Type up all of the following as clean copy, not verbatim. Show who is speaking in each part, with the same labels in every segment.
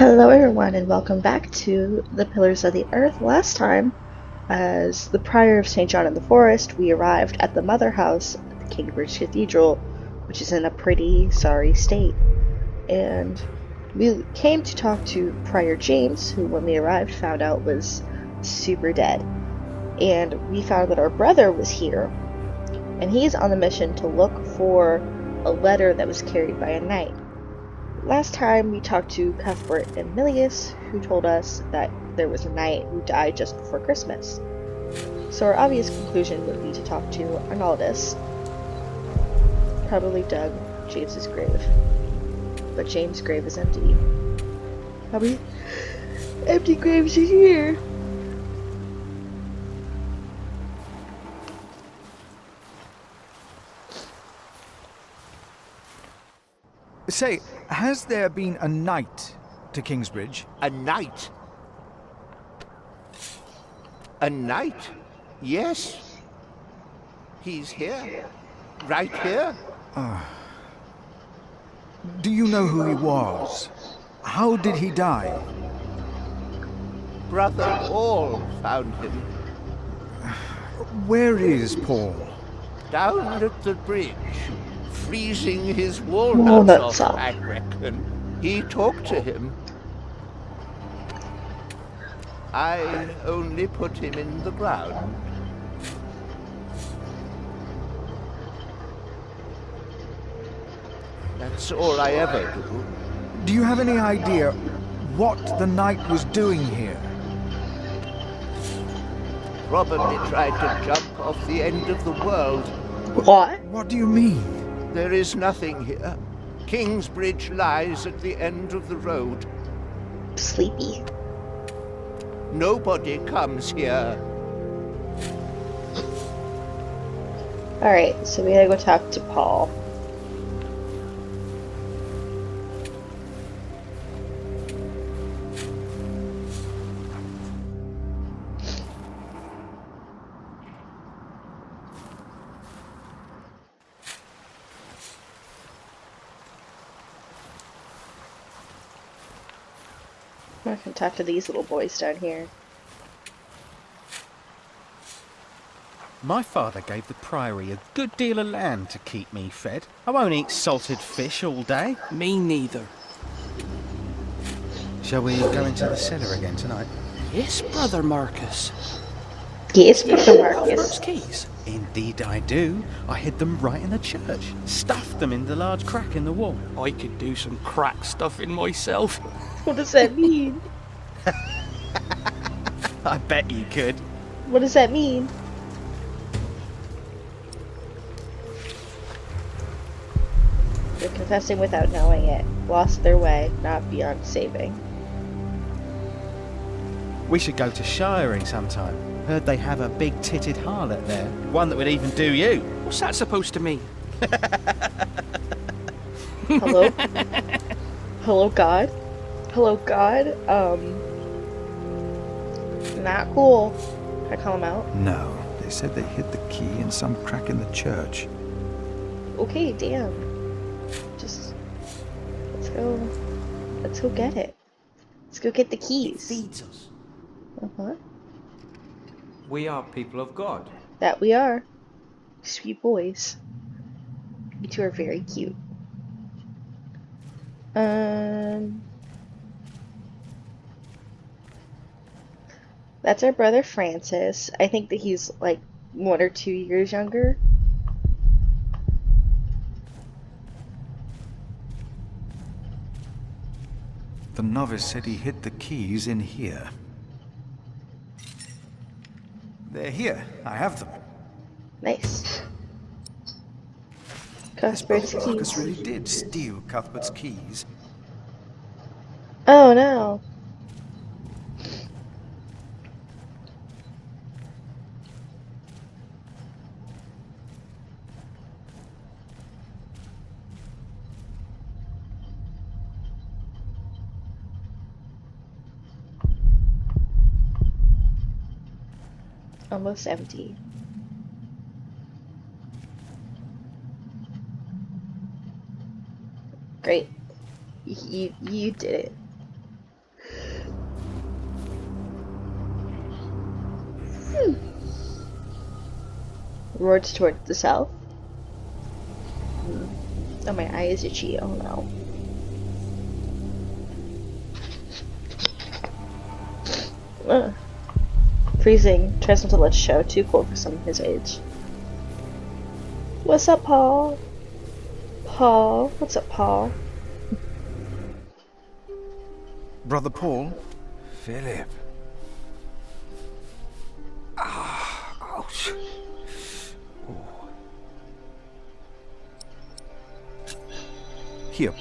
Speaker 1: Hello, everyone, and welcome back to the Pillars of the Earth. Last time, as the Prior of St. John in the Forest, we arrived at the Mother House at the Cambridge Cathedral, which is in a pretty sorry state. And we came to talk to Prior James, who, when we arrived, found out was super dead. And we found that our brother was here, and he's on the mission to look for a letter that was carried by a knight. Last time we talked to Cuthbert and Milius, who told us that there was a knight who died just before Christmas. So our obvious conclusion would be to talk to Arnaldus. Probably dug James's grave. But James' grave is empty. How many empty graves are here?
Speaker 2: Say, has there been a knight to Kingsbridge?
Speaker 3: A knight? A knight? Yes. He's here. Right here.
Speaker 2: Do you know who he was? How did he die?
Speaker 3: Brother Paul found him
Speaker 2: Where is Paul?
Speaker 3: down at the bridge, freezing his walnuts off, I reckon. He talked to him. I only put him in the ground. That's all I ever do.
Speaker 2: Do you have any idea what the knight was doing here?
Speaker 3: Probably tried to jump off the end of the world.
Speaker 1: What?
Speaker 2: What do you mean?
Speaker 3: There is nothing here. Kingsbridge lies at the end of the road.
Speaker 1: Sleepy.
Speaker 3: Nobody comes here.
Speaker 1: Alright, so we gotta go talk to Paul. I can talk to these little boys down here.
Speaker 4: My father gave the priory a good deal of land to keep me fed. I won't eat salted fish all day.
Speaker 5: Me neither.
Speaker 4: Shall we go into the cellar again tonight?
Speaker 5: Yes, Brother Marcus.
Speaker 1: Yes, Brother
Speaker 5: Cuthbert's
Speaker 1: Marcus.
Speaker 5: keys.
Speaker 4: Indeed I do. I hid them right in the church. Stuffed them in the large crack in the wall.
Speaker 5: I could do some crack stuffing myself.
Speaker 1: What does that mean?
Speaker 4: I bet you could.
Speaker 1: What does that mean? They're confessing without knowing it. Lost their way, not beyond saving.
Speaker 4: We should go to shiring sometime. Heard they have a big-titted harlot there. One that would even do you.
Speaker 5: What's that supposed to mean?
Speaker 1: Hello? Hello, God? Hello, God? Not cool. Can I call him out?
Speaker 2: No, they said they hid the key in some crack in the church.
Speaker 1: Okay, damn. Just... Let's go get it. Let's go get the keys.
Speaker 6: Feeds us.
Speaker 1: Uh-huh.
Speaker 6: We are people of God.
Speaker 1: That we are. Sweet boys. You two are very cute. That's our brother Francis. I think that he's like 1 or 2 years younger.
Speaker 2: The novice said he hid the keys in here. They're here. I have them.
Speaker 1: Nice.
Speaker 2: This
Speaker 1: Cuthbert's
Speaker 2: brother Marcus
Speaker 1: keys.
Speaker 2: really did steal Cuthbert's keys.
Speaker 1: Oh no. Almost empty. Great. You did it. Roads toward the south. Oh, my eye is itchy. Oh no. Ugh. Freezing. Tries not to let show. Too cold for someone his age. What's up, Paul? Paul? What's up, Paul?
Speaker 2: Brother Paul?
Speaker 3: Philip. Ah, ouch. Oh.
Speaker 2: Here.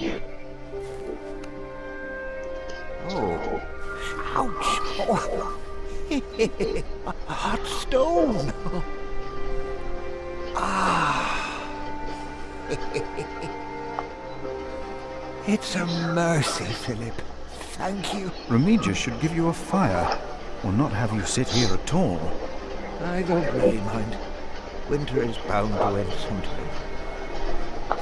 Speaker 3: Oh. Ouch. Oh. A hot stone. Ah. It's a mercy, Philip. Thank you.
Speaker 2: Remigius should give you a fire, or not have you sit here at all.
Speaker 3: I don't really mind. Winter is bound to end sometime.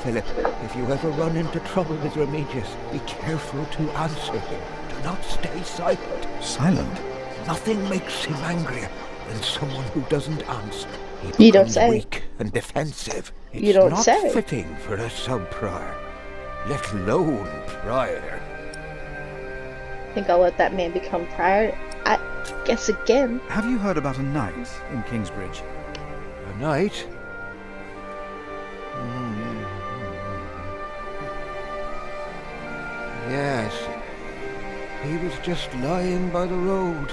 Speaker 3: Philip, if you ever run into trouble with Remigius, be careful to answer him. Do not stay silent.
Speaker 2: Silent?
Speaker 3: Nothing makes him angrier than someone who doesn't answer.
Speaker 1: You
Speaker 3: He
Speaker 1: don't
Speaker 3: becomes
Speaker 1: say.
Speaker 3: weak and defensive. It's
Speaker 1: You don't
Speaker 3: not
Speaker 1: say.
Speaker 3: fitting for a sub-prior, let alone prior.
Speaker 1: Think I'll let that man become prior? I guess again.
Speaker 2: Have you heard about a knight in Kingsbridge?
Speaker 3: A knight? Yes. He was just lying by the road,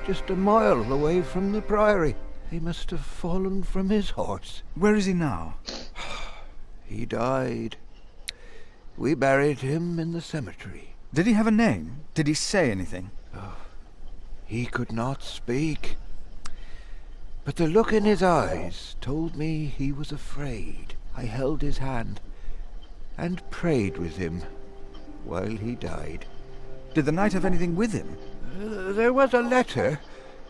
Speaker 3: just a mile away from the priory. He must have fallen from his horse.
Speaker 2: Where is he now?
Speaker 3: He died. We buried him in the cemetery.
Speaker 2: Did he have a name? Did he say anything?
Speaker 3: He could not speak. But the look in his eyes told me he was afraid. I held his hand and prayed with him while he died.
Speaker 2: Did the knight have anything with him?
Speaker 3: There was a letter.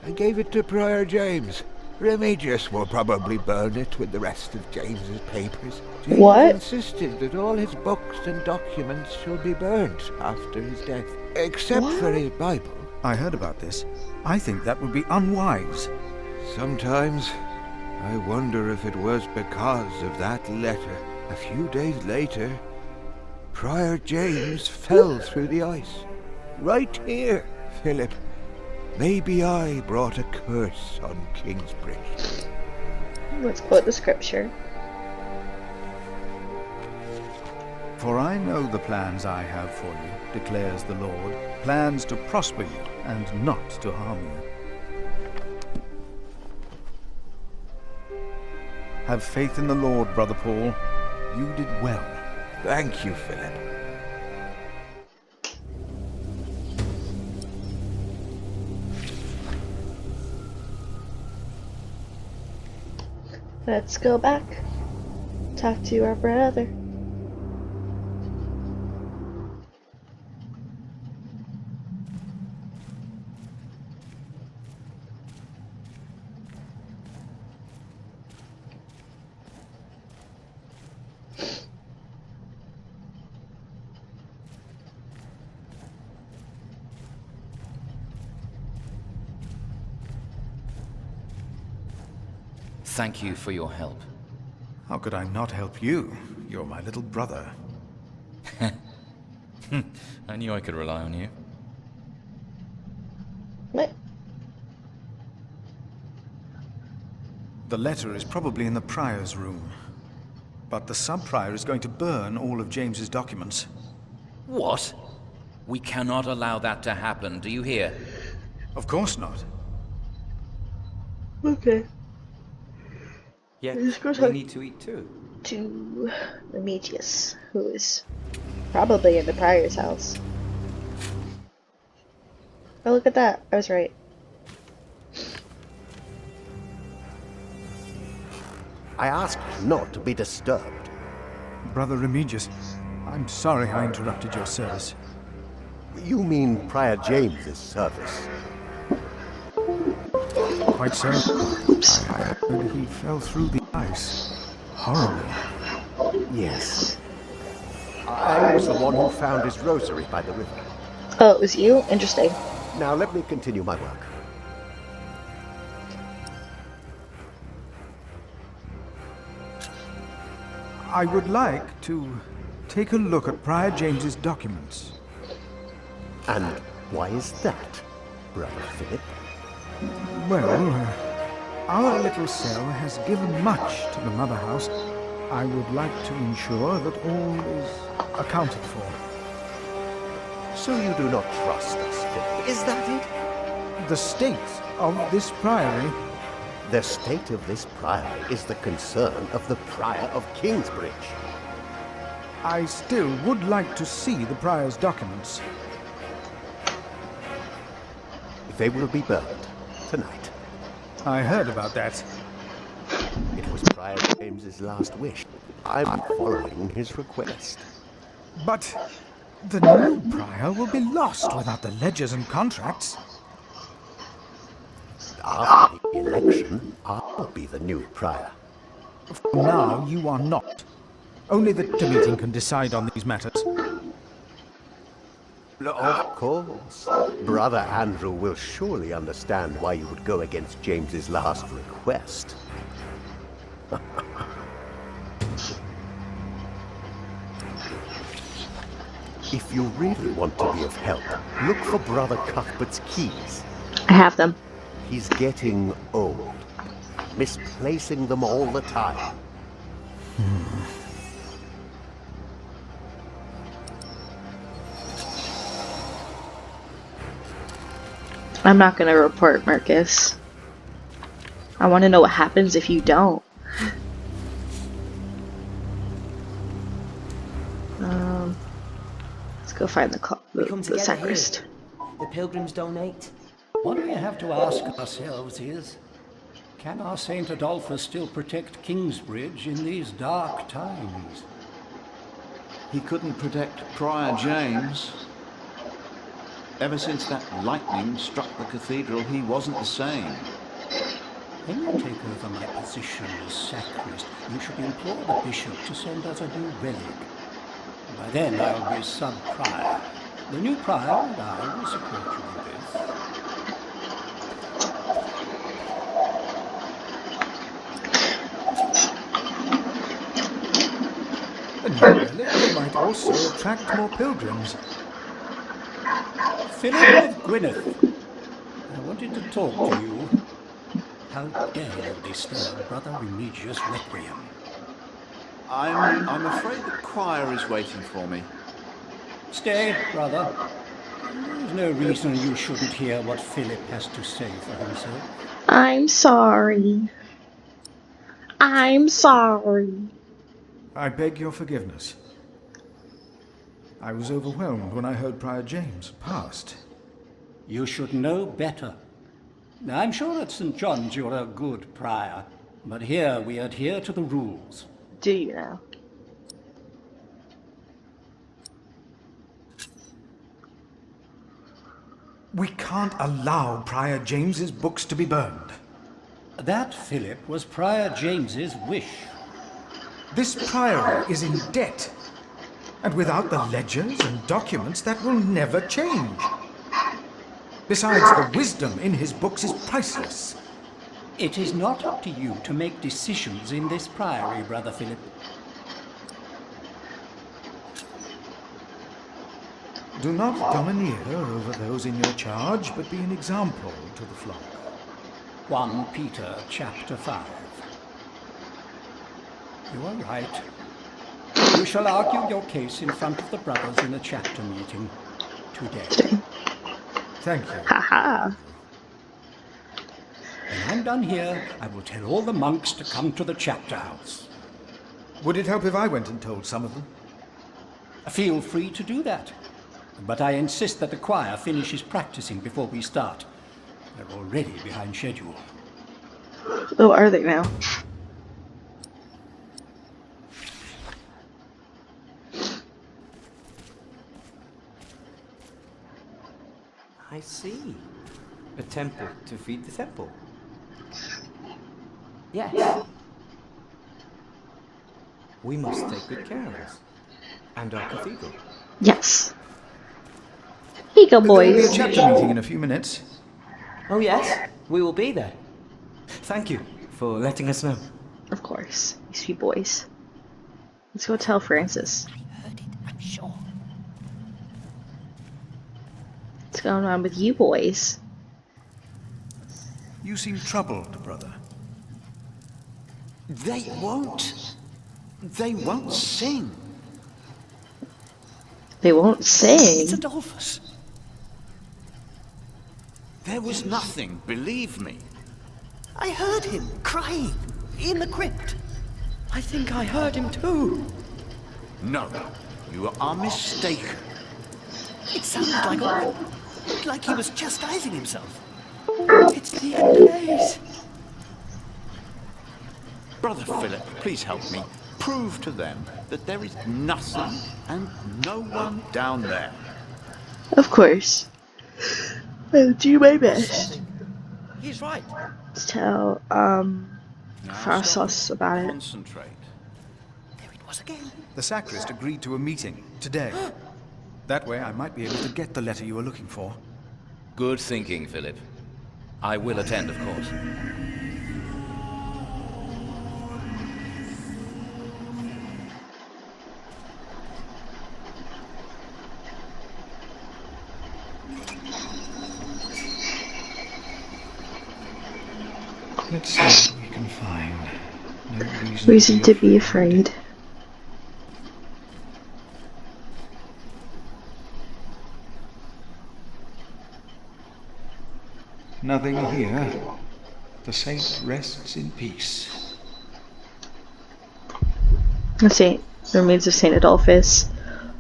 Speaker 3: I gave it to Prior James. Remigius will probably burn it with the rest of James's papers. James
Speaker 1: What?
Speaker 3: insisted that all his books and documents should be burnt after his death, except for his Bible.
Speaker 2: I heard about this. I think that would be unwise.
Speaker 3: Sometimes I wonder if it was because of that letter. A few days later, Prior James fell through the ice. Right here, Philip. Maybe I brought a curse on Kingsbridge.
Speaker 1: Let's quote the scripture.
Speaker 2: For I know the plans I have for you, declares the Lord, plans to prosper you and not to harm you. Have faith in the Lord, Brother Paul. You did well.
Speaker 3: Thank you, Philip.
Speaker 1: Let's go back. Talk to our brother.
Speaker 7: Thank you for your help.
Speaker 2: How could I not help you? You're my little brother.
Speaker 7: I knew I could rely on you.
Speaker 1: What?
Speaker 2: The letter is probably in the prior's room. But the sub-prior is going to burn all of James's documents.
Speaker 7: What? We cannot allow that to happen, do you hear?
Speaker 2: Of course not.
Speaker 1: Okay.
Speaker 6: Yet
Speaker 1: Let's go
Speaker 6: we
Speaker 1: talk
Speaker 6: need to eat too.
Speaker 1: to Remigius, who is probably in the prior's house. Oh, look at that. I was right.
Speaker 8: I asked not to be disturbed.
Speaker 2: Brother Remigius, I'm sorry I interrupted your service.
Speaker 8: You mean Prior James's service?
Speaker 2: Quite so. I heard he fell through the ice. Horribly.
Speaker 8: Yes. I was the one who found his rosary by the river.
Speaker 1: Oh, it was you? Interesting.
Speaker 8: Now let me continue my work.
Speaker 2: I would like to take a look at Prior James's documents.
Speaker 8: And why is that, Brother Philip?
Speaker 2: Well, our little cell has given much to the Mother House. I would like to ensure that all is accounted for.
Speaker 8: So you do not trust us, Philip, is that it?
Speaker 2: The state of this priory.
Speaker 8: The state of this priory is the concern of the Prior of Kingsbridge.
Speaker 2: I still would like to see the prior's documents.
Speaker 8: They will be burned tonight.
Speaker 2: I heard about that.
Speaker 8: It was Prior James's last wish. I'm following his request.
Speaker 2: But the new prior will be lost without the ledgers and contracts.
Speaker 8: After the election, I'll be the new prior.
Speaker 2: For now, you are not. Only the meeting can decide on these matters.
Speaker 8: Of course. Brother Andrew will surely understand why you would go against James's last request. If you really want to be of help, look for Brother Cuthbert's keys.
Speaker 1: I have them.
Speaker 8: He's getting old, misplacing them all the time.
Speaker 1: I'm not gonna report Marcus. I want to know what happens if you don't. Let's go find the sacrist.
Speaker 6: The pilgrims donate.
Speaker 9: What we have to ask ourselves is, can our Saint Adolphus still protect Kingsbridge in these dark times?
Speaker 10: He couldn't protect Prior James. Ever since that lightning struck the cathedral, he wasn't the same.
Speaker 9: When you take over my position as sacrist, you should implore the bishop to send us a new relic. By then I'll be sub-prior. The new prior and I will support you in this.
Speaker 2: A new relic might also attract more pilgrims.
Speaker 9: Philip of Gwynedd, I wanted to talk to you. How dare you disturb Brother Remigius' requiem?
Speaker 10: I'm afraid the choir is waiting for me.
Speaker 9: Stay, brother. There's no reason you shouldn't hear what Philip has to say for himself.
Speaker 1: I'm sorry. I'm sorry.
Speaker 2: I beg your forgiveness. I was overwhelmed when I heard Prior James passed.
Speaker 9: You should know better. Now, I'm sure at St. John's you're a good prior, but here we adhere to the rules.
Speaker 1: Do you now?
Speaker 2: We can't allow Prior James's books to be burned.
Speaker 9: That, Philip, was Prior James's wish.
Speaker 2: This priory is in debt. And without the ledgers and documents, that will never change. Besides, the wisdom in his books is priceless.
Speaker 9: It is not up to you to make decisions in this priory, Brother Philip.
Speaker 2: Do not domineer over those in your charge, but be an example to the flock.
Speaker 9: 1 Peter chapter 5. You are right. You shall argue your case in front of the brothers in a chapter meeting today.
Speaker 2: Thank you.
Speaker 1: Haha.
Speaker 9: When I'm done here, I will tell all the monks to come to the chapter house.
Speaker 2: Would it help if I went and told some of them?
Speaker 9: Feel free to do that. But I insist that the choir finishes practicing before we start. They're already behind schedule.
Speaker 1: Oh, are they now?
Speaker 6: I see. A temple to feed the temple. Yes. We must take good care of us. And our cathedral.
Speaker 1: Yes. Here you go,
Speaker 2: There will be a
Speaker 1: boys.
Speaker 2: chapter meeting in a few minutes.
Speaker 6: Oh yes, we will be there. Thank you for letting us know.
Speaker 1: Of course. These few boys. Let's go tell Francis.
Speaker 9: I heard it, I'm sure.
Speaker 1: What's going on with you boys?
Speaker 2: You seem troubled, brother.
Speaker 10: They won't. They won't sing.
Speaker 1: They won't sing.
Speaker 9: It's Adolphus.
Speaker 10: There was nothing, believe me.
Speaker 9: I heard him crying in the crypt.
Speaker 5: I think I heard him too.
Speaker 10: No, you are mistaken.
Speaker 9: It sounded like he was chastising himself.
Speaker 5: It's the place.
Speaker 10: Brother Philip, please help me. Prove to them that there is nothing and no one down there.
Speaker 1: Of course. I'll do my best.
Speaker 5: He's right.
Speaker 1: Let's tell,
Speaker 10: Now,
Speaker 1: Frausos about it.
Speaker 10: concentrate.
Speaker 9: There it was again.
Speaker 2: The sacrist agreed to a meeting today. That way I might be able to get the letter you were looking for.
Speaker 7: Good thinking, Philip. I will attend, of course.
Speaker 2: Let's see what we can find. No
Speaker 1: Reason to be afraid.
Speaker 2: Nothing here. The saint rests in peace.
Speaker 1: Let's see. The remains of Saint Adolphus,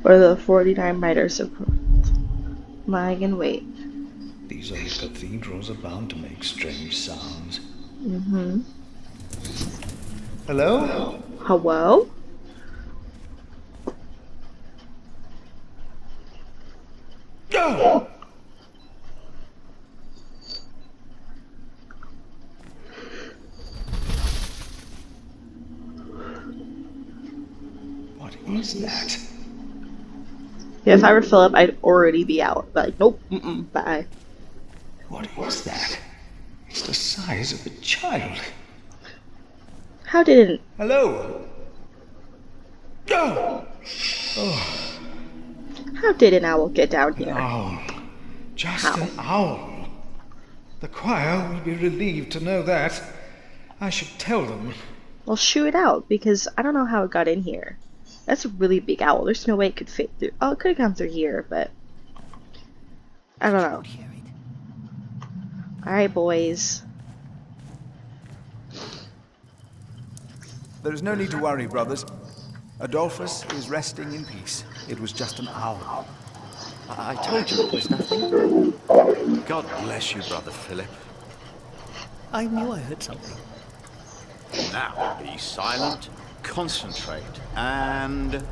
Speaker 1: or the 49 miters of lying in wait.
Speaker 2: These old cathedrals are bound to make strange sounds.
Speaker 1: Mm-hmm.
Speaker 2: Hello?
Speaker 1: Hello?
Speaker 2: Oh! What is that?
Speaker 1: Yeah, if I were Philip, I'd already be out. But like, nope, bye.
Speaker 2: What is that? It's the size of a child.
Speaker 1: How did
Speaker 2: Hello? Oh!
Speaker 1: how did an owl get down
Speaker 2: An
Speaker 1: here?
Speaker 2: owl. Just
Speaker 1: How?
Speaker 2: an owl. The choir will be relieved to know that. I should tell them.
Speaker 1: Well, shoo it out, because I don't know how it got in here. That's a really big owl. There's no way it could fit through. Oh, it could have come through here, but I don't know.
Speaker 9: Hear it.
Speaker 1: Alright, boys.
Speaker 2: There is no need to worry, brothers. Adolphus is resting in peace. It was just an owl.
Speaker 5: I told you it was nothing.
Speaker 10: God bless you, Brother Philip.
Speaker 9: I knew I heard something.
Speaker 10: Now, be silent, concentrate, and...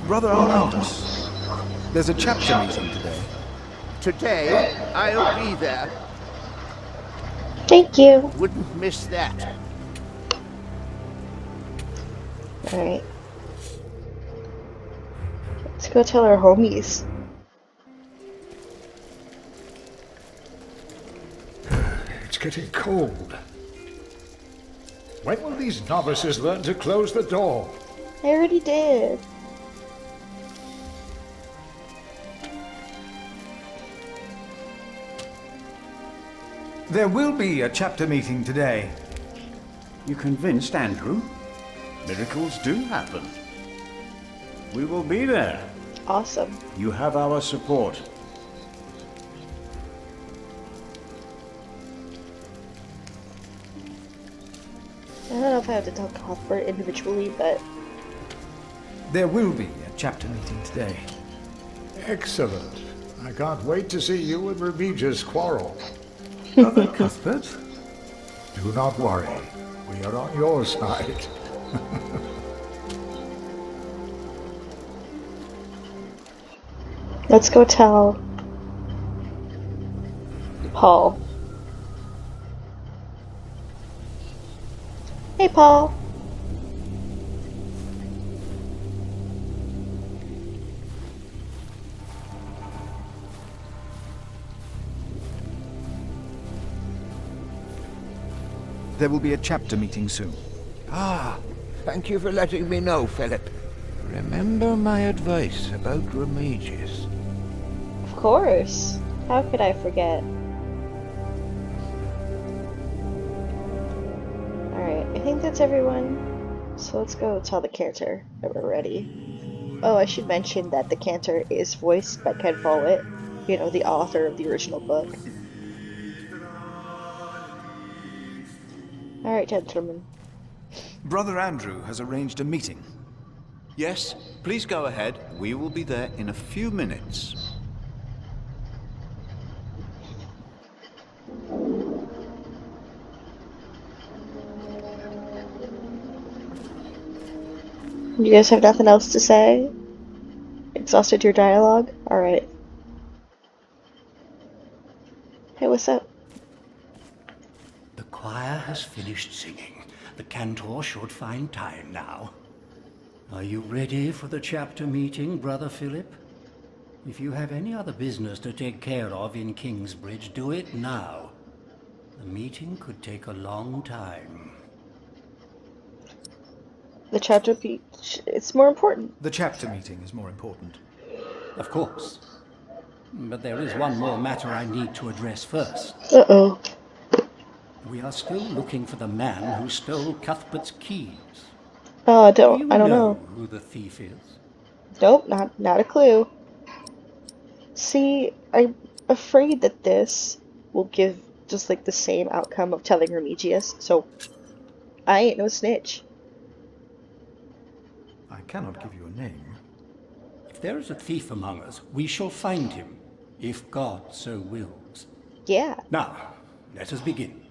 Speaker 2: Brother Armandus, there's a chapter meeting today.
Speaker 8: Today, I'll be there.
Speaker 1: Thank you.
Speaker 8: Wouldn't miss that.
Speaker 1: Alright. Let's go tell our homies.
Speaker 11: It's getting cold. When will these novices learn to close the door?
Speaker 1: I already did.
Speaker 2: There will be a chapter meeting today.
Speaker 12: You convinced Andrew? Miracles do happen. We will be there.
Speaker 1: Awesome.
Speaker 12: You have our support.
Speaker 1: I don't know if I have to tell Cuthbert individually, but
Speaker 2: There will be a chapter meeting today.
Speaker 11: Excellent. I can't wait to see you and Remigia's quarrel.
Speaker 2: Brother Cuthbert?
Speaker 11: Do not worry. We are on your side.
Speaker 1: Let's go tell Paul. Hey, Paul.
Speaker 2: There will be a chapter meeting soon.
Speaker 3: Ah, thank you for letting me know, Philip. Remember my advice about Remigius.
Speaker 1: Of course. How could I forget? Alright, I think that's everyone. So let's go tell the cantor that we're ready. Oh, I should mention that the cantor is voiced by Ken Follett, you know, the author of the original book. Alright, gentlemen.
Speaker 2: Brother Andrew has arranged a meeting.
Speaker 10: Yes, please go ahead. We will be there in a few minutes.
Speaker 1: You guys have nothing else to say? Exhausted your dialogue? Alright. Hey, what's up?
Speaker 9: The choir has finished singing. The cantor should find time now. Are you ready for the chapter meeting, Brother Philip? If you have any other business to take care of in Kingsbridge, do it now. The meeting could take a long time.
Speaker 1: The chapter it's more important.
Speaker 2: The chapter meeting is more important.
Speaker 9: Of course. But there is one more matter I need to address first.
Speaker 1: Uh-oh.
Speaker 9: We are still looking for the man who stole Cuthbert's keys.
Speaker 1: Oh, I don't
Speaker 9: know
Speaker 1: know
Speaker 9: who the thief is.
Speaker 1: Nope, not a clue. See, I'm afraid that this will give just like the same outcome of telling Remigius, so I ain't no snitch.
Speaker 2: I cannot give you a name.
Speaker 9: If there is a thief among us, we shall find him, if God so wills.
Speaker 1: Yeah.
Speaker 9: Now, let us begin.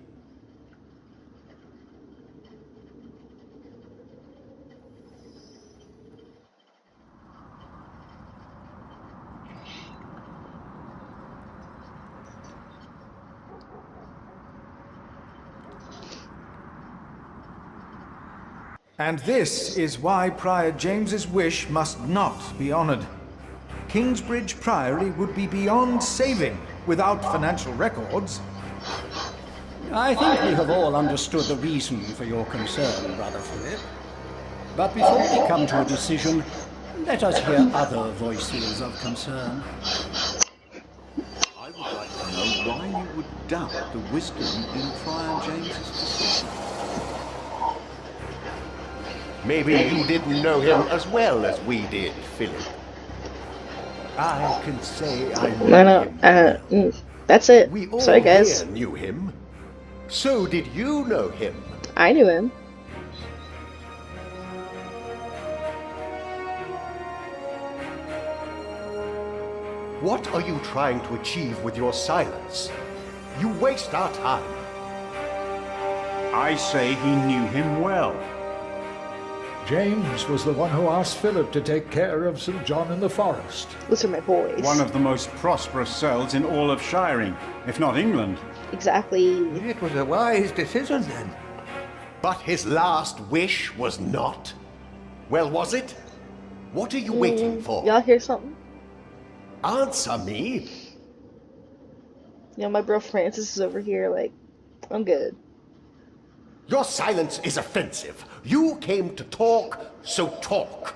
Speaker 2: And this is why Prior James's wish must not be honored. Kingsbridge Priory would be beyond saving without financial records.
Speaker 9: I think we have all understood the reason for your concern, Brother Philip. But before we come to a decision, let us hear other voices of concern.
Speaker 10: I would like to know why you would doubt the wisdom in Prior James's decision.
Speaker 8: Maybe you didn't know him as well as we did, Philip. I can say I knew him.
Speaker 1: That's it.
Speaker 8: We all
Speaker 1: Sorry, guys.
Speaker 8: here knew him. So did you know him?
Speaker 1: I knew him.
Speaker 8: What are you trying to achieve with your silence? You waste our time.
Speaker 12: I say he knew him well.
Speaker 11: James was the one who asked Philip to take care of St. John in the Forest.
Speaker 1: Those are my boys.
Speaker 12: One of the most prosperous cells in all of Shiring, if not England.
Speaker 1: Exactly.
Speaker 3: It was a wise decision then.
Speaker 8: But his last wish was not. Well, was it? What are you waiting for?
Speaker 1: Y'all hear something?
Speaker 8: Answer me.
Speaker 1: You know, my bro Francis is over here like, I'm good.
Speaker 8: Your silence is offensive. You came to talk, so talk.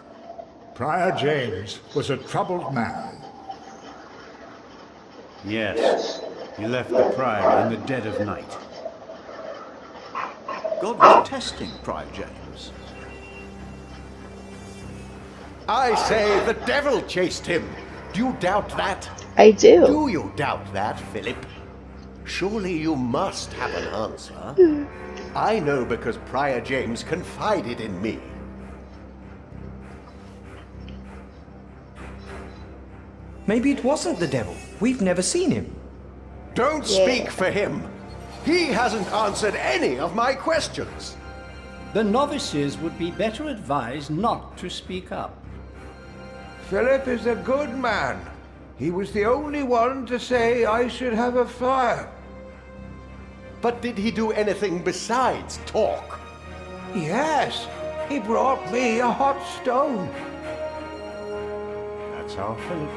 Speaker 11: Prior James was a troubled man.
Speaker 12: Yes, he left the priory in the dead of night.
Speaker 10: God was testing Prior James.
Speaker 8: I say the devil chased him. Do you doubt that?
Speaker 1: I do.
Speaker 8: Do you doubt that, Philip? Surely you must have an answer. I know because Prior James confided in me.
Speaker 5: Maybe it wasn't the devil. We've never seen him.
Speaker 8: Don't speak for him. He hasn't answered any of my questions.
Speaker 9: The novices would be better advised not to speak up.
Speaker 3: Philip is a good man. He was the only one to say I should have a fire.
Speaker 8: But did he do anything besides talk?
Speaker 3: Yes, he brought me a hot stone.
Speaker 12: That's our Philip.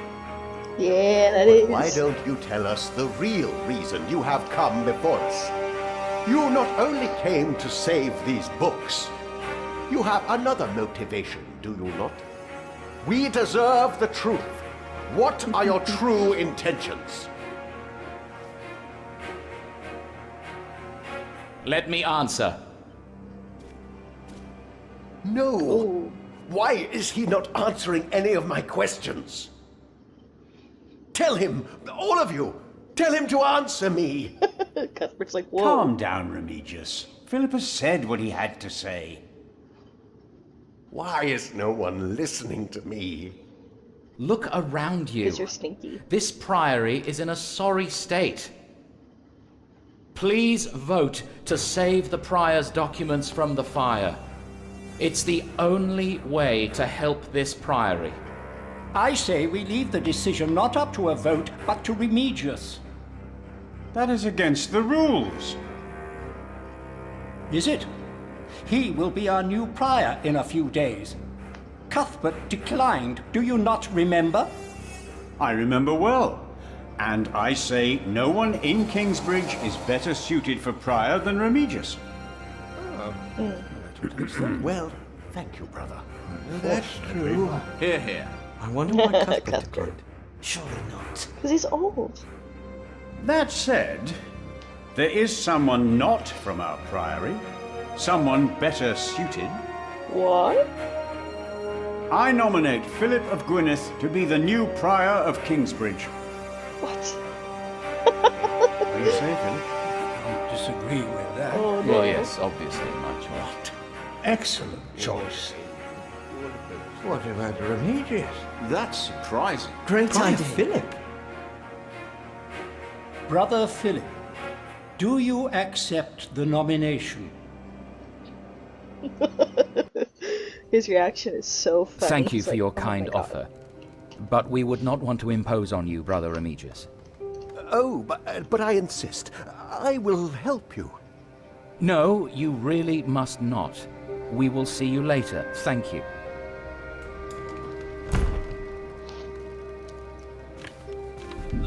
Speaker 1: Yeah, that
Speaker 8: But
Speaker 1: is.
Speaker 8: why don't you tell us the real reason you have come before us? You not only came to save these books, you have another motivation, do you not? We deserve the truth. What are your true intentions?
Speaker 7: Let me answer.
Speaker 8: No.
Speaker 1: Ooh.
Speaker 8: Why is he not answering any of my questions? Tell him, all of you, tell him to answer me.
Speaker 1: Cuthbert's like, whoa.
Speaker 12: Calm down, Remigius. Philip has said what he had to say.
Speaker 8: Why is no one listening to me?
Speaker 7: Look around you.
Speaker 1: Because you're stinky.
Speaker 7: This priory is in a sorry state. Please vote to save the prior's documents from the fire. It's the only way to help this priory.
Speaker 9: I say we leave the decision not up to a vote, but to Remigius.
Speaker 12: That is against the rules.
Speaker 9: Is it? He will be our new prior in a few days. Cuthbert declined, do you not remember?
Speaker 12: I remember well. And I say no one in Kingsbridge is better suited for prior than Remigius.
Speaker 8: Well, thank you, brother.
Speaker 3: That's true.
Speaker 6: Hear, hear. I wonder why Cuthbert declined. Surely not.
Speaker 1: Because he's old.
Speaker 12: That said, there is someone not from our priory, someone better suited.
Speaker 1: What?
Speaker 12: I nominate Philip of Gwynedd to be the new prior of Kingsbridge.
Speaker 1: What?
Speaker 12: What do you say, Philip?
Speaker 9: I don't disagree with that.
Speaker 1: Oh, no.
Speaker 7: Well, yes, obviously, much not.
Speaker 11: Excellent choice.
Speaker 3: What about Remigius?
Speaker 10: That's surprising.
Speaker 6: Great
Speaker 9: Prior
Speaker 6: idea.
Speaker 9: Philip. Brother Philip, do you accept the nomination?
Speaker 1: His reaction is so funny.
Speaker 7: Thank you
Speaker 1: He's
Speaker 7: for
Speaker 1: like,
Speaker 7: your
Speaker 1: "Oh my
Speaker 7: kind
Speaker 1: God."
Speaker 7: offer. But we would not want to impose on you, Brother Remigius.
Speaker 8: Oh, but I insist. I will help you.
Speaker 7: No, you really must not. We will see you later. Thank you.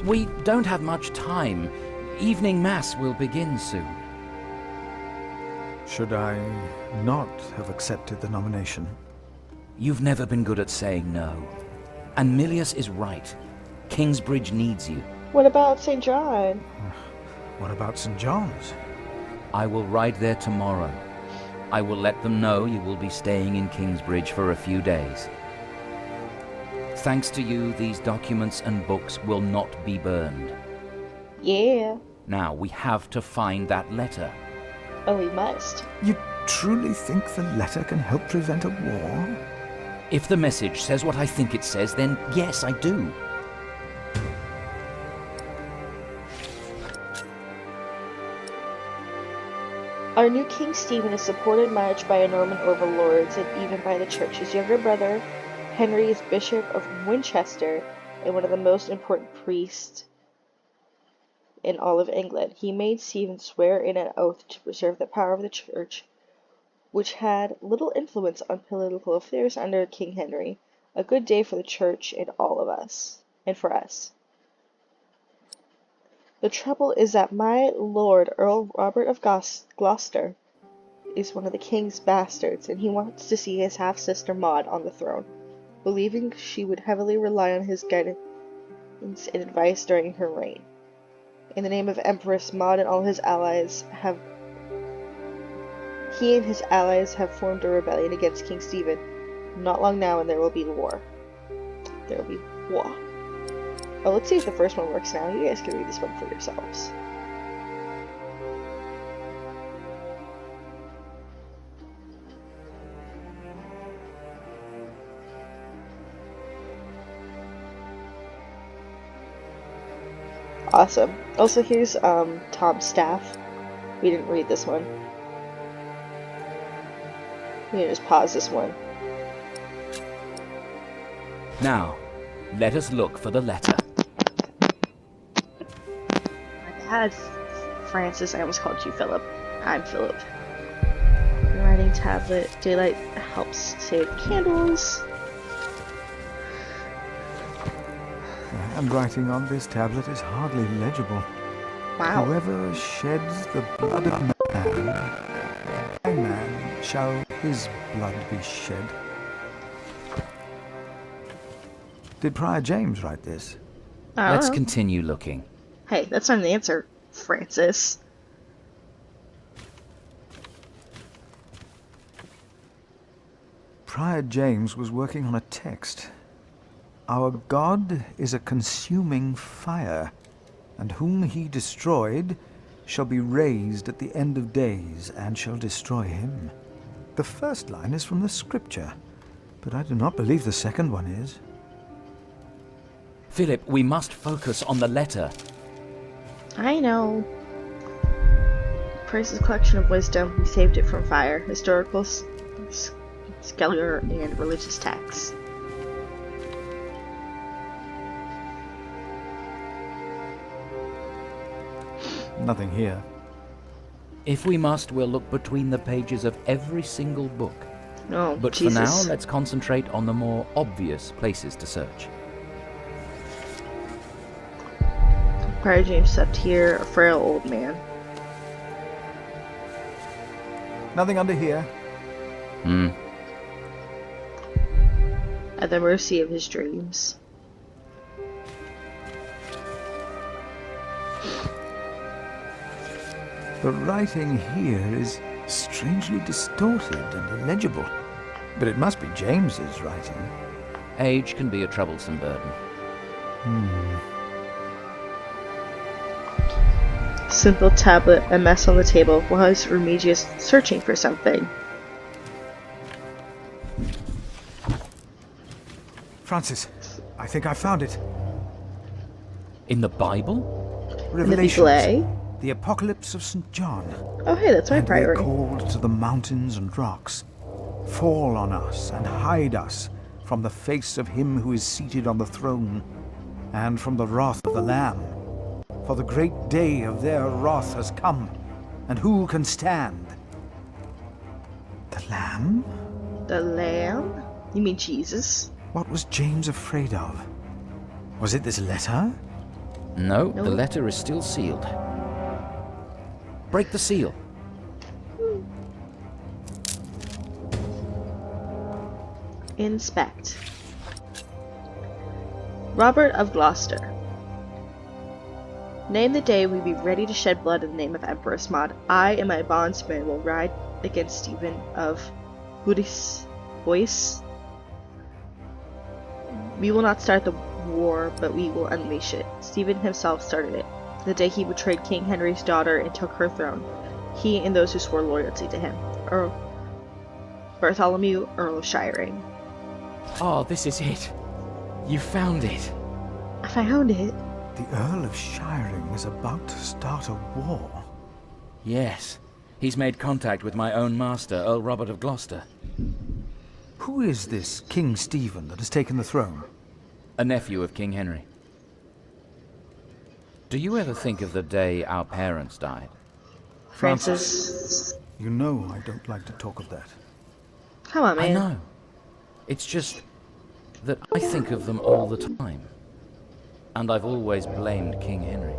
Speaker 7: We don't have much time. Evening Mass will begin soon.
Speaker 2: Should I not have accepted the nomination?
Speaker 7: You've never been good at saying no. And Milius is right. Kingsbridge needs you.
Speaker 1: What about St. John?
Speaker 2: What about St. John's?
Speaker 7: I will ride there tomorrow. I will let them know you will be staying in Kingsbridge for a few days. Thanks to you, these documents and books will not be burned.
Speaker 1: Yeah.
Speaker 7: Now, we have to find that letter.
Speaker 1: Oh, we must.
Speaker 2: You truly think the letter can help prevent a war?
Speaker 7: If the message says what I think it says, then yes, I do.
Speaker 1: Our new King Stephen is supported much by Norman overlords and even by the church. His younger brother, Henry, is Bishop of Winchester and one of the most important priests in all of England. He made Stephen swear in an oath to preserve the power of the church, which had little influence on political affairs under King Henry. A good day for the church and all of us, and for us. The trouble is that my lord, Earl Robert of Gloucester, is one of the king's bastards, and he wants to see his half-sister Maud on the throne, believing she would heavily rely on his guidance and advice during her reign. In the name of Empress Maud and all his allies he and his allies have formed a rebellion against King Stephen. Not long now and there will be war. There will be war. Oh, let's see if the first one works now. You guys can read this one for yourselves. Awesome. Also, here's Tom's staff. We didn't read this one. We can just pause this one.
Speaker 7: Now, let us look for the letter.
Speaker 1: God, Francis, I almost called you Philip. I'm Philip. The writing tablet. Daylight helps save candles.
Speaker 2: The handwriting on this tablet is hardly legible.
Speaker 1: Wow.
Speaker 2: Whoever sheds the blood of man, by man shall his blood be shed. Did Prior James write this?
Speaker 7: Let's continue looking.
Speaker 1: Hey, that's not an answer, Francis.
Speaker 2: Prior James was working on a text. Our God is a consuming fire, and whom he destroyed shall be raised at the end of days, and shall destroy him. The first line is from the scripture, but I do not believe the second one is.
Speaker 7: Philip, we must focus on the letter.
Speaker 1: I know. Price's collection of wisdom. We saved it from fire. Historical, scholar, and religious texts.
Speaker 2: Nothing here.
Speaker 7: If we must, we'll look between the pages of every single book.
Speaker 1: Oh,
Speaker 7: but
Speaker 1: Jesus.
Speaker 7: for now, let's concentrate on the more obvious places to search.
Speaker 1: Prior James slept here, a frail old man.
Speaker 2: Nothing under here.
Speaker 1: At the mercy of his dreams.
Speaker 2: The writing here is strangely distorted and illegible. But it must be James's writing.
Speaker 7: Age can be a troublesome burden.
Speaker 1: Simple tablet, a mess on the table. Was Remigius searching for something?
Speaker 2: Francis, I think I found it.
Speaker 7: In the Bible?
Speaker 2: Revelations. The Apocalypse of St. John.
Speaker 1: Oh, hey, that's my
Speaker 2: and
Speaker 1: priority.
Speaker 2: We called to the mountains and rocks. Fall on us and hide us from the face of him who is seated on the throne, and from the wrath of the Lamb. For the great day of their wrath has come, and who can stand? The Lamb?
Speaker 1: The Lamb? You mean Jesus?
Speaker 2: What was James afraid of? Was it this letter?
Speaker 7: No, the letter is still sealed. Break the seal.
Speaker 1: Inspect. Robert of Gloucester. Name the day we be ready to shed blood in the name of Empress Maud. I and my bondsman will ride against Stephen of Boyce. We will not start the war, but we will unleash it. Stephen himself started it. The day he betrayed King Henry's daughter and took her throne. He and those who swore loyalty to him. Bartholomew, Earl of Shiring.
Speaker 7: Oh, this is it. You found it.
Speaker 1: I found it.
Speaker 2: The Earl of Shiring is about to start a war.
Speaker 7: Yes. He's made contact with my own master, Earl Robert of Gloucester.
Speaker 2: Who is this King Stephen that has taken the throne?
Speaker 7: A nephew of King Henry. Do you ever think of the day our parents died?
Speaker 1: Francis.
Speaker 2: You know I don't like to talk of that.
Speaker 1: Come on, man.
Speaker 7: I know. It's just that I think of them all the time. And I've always blamed King Henry.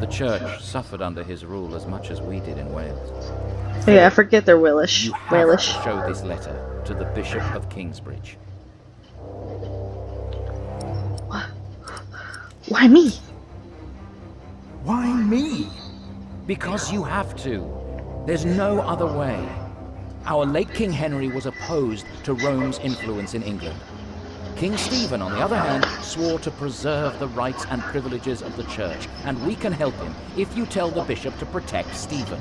Speaker 7: The church suffered under his rule as much as we did in Wales.
Speaker 1: Yeah, I forget they're Walish.
Speaker 7: You have to show this letter to the Bishop of Kingsbridge.
Speaker 1: Why me?
Speaker 2: Why me?
Speaker 7: Because you have to. There's no other way. Our late King Henry was opposed to Rome's influence in England. King Stephen, on the other hand, swore to preserve the rights and privileges of the church, and we can help him if you tell the bishop to protect Stephen.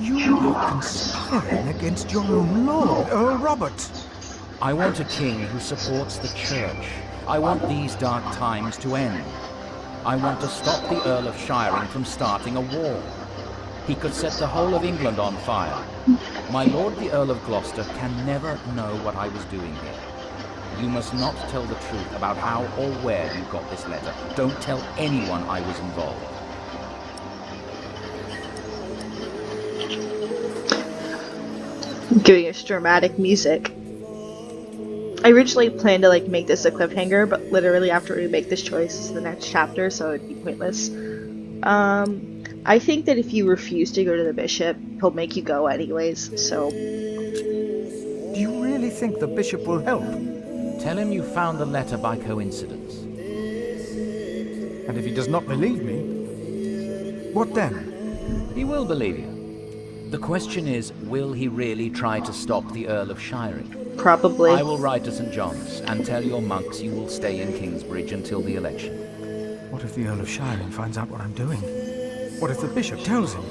Speaker 2: You are conspiring against your own lord, Earl Robert.
Speaker 7: I want a king who supports the church. I want these dark times to end. I want to stop the Earl of Shiring from starting a war. He could set the whole of England on fire. My lord the Earl of Gloucester can never know what I was doing here. You must not tell the truth about how or where you got this letter. Don't tell anyone I was involved.
Speaker 1: Giving us dramatic music. I originally planned to make this a cliffhanger, but literally after we make this choice, it's the next chapter, so it'd be pointless. I think that if you refuse to go to the bishop, he'll make you go anyways, so...
Speaker 2: Do you really think the bishop will help?
Speaker 7: Tell him you found the letter by coincidence.
Speaker 2: And if he does not believe me, what then?
Speaker 7: He will believe you. The question is, will he really try to stop the Earl of Shiring?
Speaker 1: Probably.
Speaker 7: I will ride to St. John's and tell your monks you will stay in Kingsbridge until the election.
Speaker 2: What if the Earl of Shiring finds out what I'm doing? What if the bishop tells him?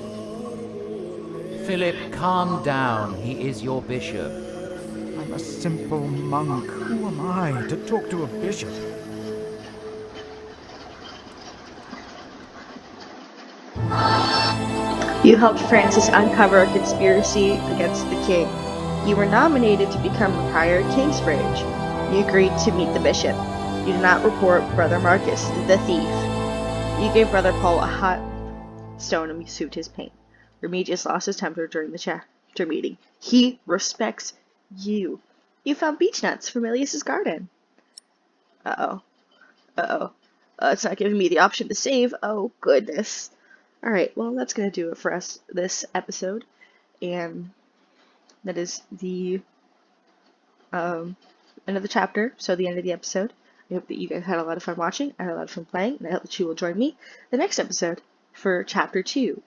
Speaker 7: Philip, calm down. He is your bishop.
Speaker 2: I'm a simple monk. Who am I to talk to a bishop?
Speaker 1: You helped Francis uncover a conspiracy against the king. You were nominated to become the prior of Kingsbridge. You agreed to meet the bishop. You did not report Brother Marcus, the thief. You gave Brother Paul a hot stone to soothe his pain. Remigius lost his temper during the chapter meeting. He respects you. You found beech nuts from Ilias's garden. Uh-oh. Uh-oh. It's not giving me the option to save. Oh, goodness. Alright, well, that's going to do it for us this episode. And that is the end of the chapter, so the end of the episode. I hope that you guys had a lot of fun watching. I had a lot of fun playing, and I hope that you will join me the next episode for Chapter 2.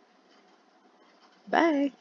Speaker 1: Bye!